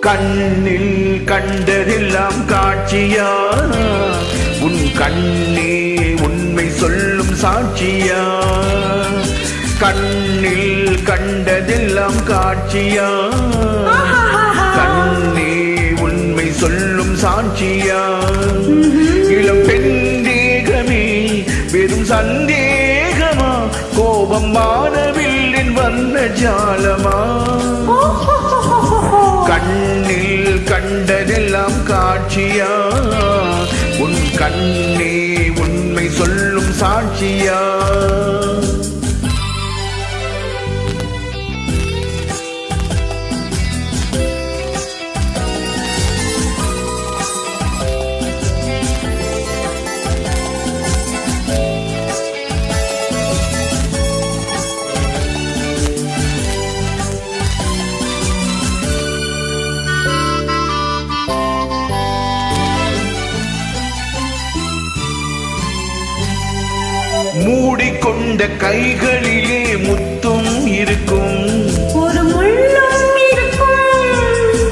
கண்ணில் கண்டதெல்லாம் காட்சியா, உன் கண்ணே உண்மை சொல்லும் சாட்சியா. கண்ணில் கண்டதெல்லாம் காட்சியா, கண்ணே உண்மை சொல்லும் சாட்சியா. இளம் பெண் தேகமே வெறும் சந்தேகமா, கோபம் வானவில்லின் வந்த ஜாலமா. கண்ணில் கண்டதெல்லாம் காட்சியா, உன் கண்ணே உண்மை சொல்லும் சாட்சியா. மூடிக்கொண்ட கைகளிலே முத்தும் இருக்கும், ஒரு முள்ளும் இருக்கும்.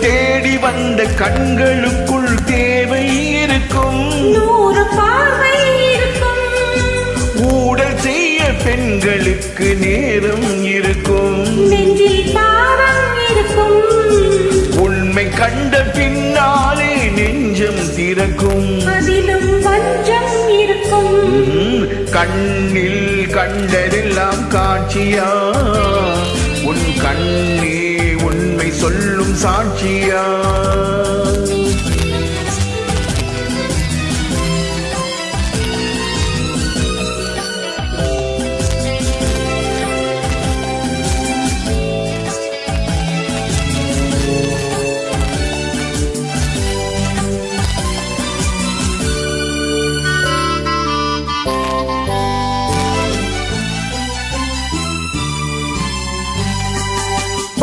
தேடி வந்த கண்களுக்குள் தேவை இருக்கும், 100 பார்வை இருக்கும். ஊடல் செய்ய பெண்களுக்கு நேரம் இருக்கும், நெஞ்சில் பாரம் இருக்கும். உண்மை கண்ட பின்னாலே நெஞ்சம் திறக்கும், அதிலும் வஞ்சம் இருக்கும். கண்ணில் கண்டதெல்லாம் காட்சியா, உன் கண்ணே உண்மை சொல்லும் சாட்சியா.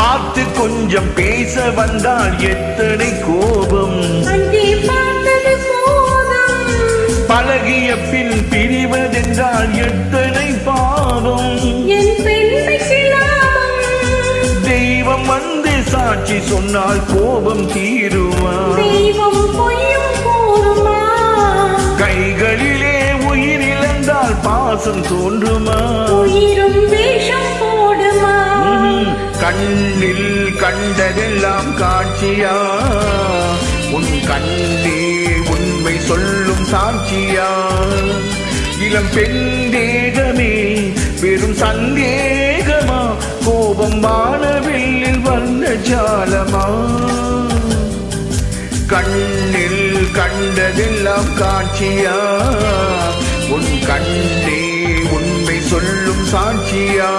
பார்த்து கொஞ்சம் பேச வந்தால் எத்தனை கோபம், அங்கே பார்த்தது போதும். பழகிய பின் பிரிவதென்றால் எத்தனை பாவம். என் பெண்மைக்கு லாபம். தெய்வம் வந்து சாட்சி சொன்னால் கோபம் தீருமா, தெய்வம் பொய்யும் கூறுமா. கைகளிலே உயிர் இழந்தால் பாசம் தோன்றுமா, உயிரும் வேஷம் போடுமா. கண்ணில் கண்டதெல்லாம் காட்சியா, உன் கண்ணே உண்மை சொல்லும் சாட்சியா. இளம் பெண் தேகமே வெறும் சந்தேகமா, கோபம் வானவில்லில் வந்த ஜாலமா. கண்ணில் கண்டதெல்லாம் காட்சியா, உன் கண்ணே உண்மை சொல்லும் சாட்சியா.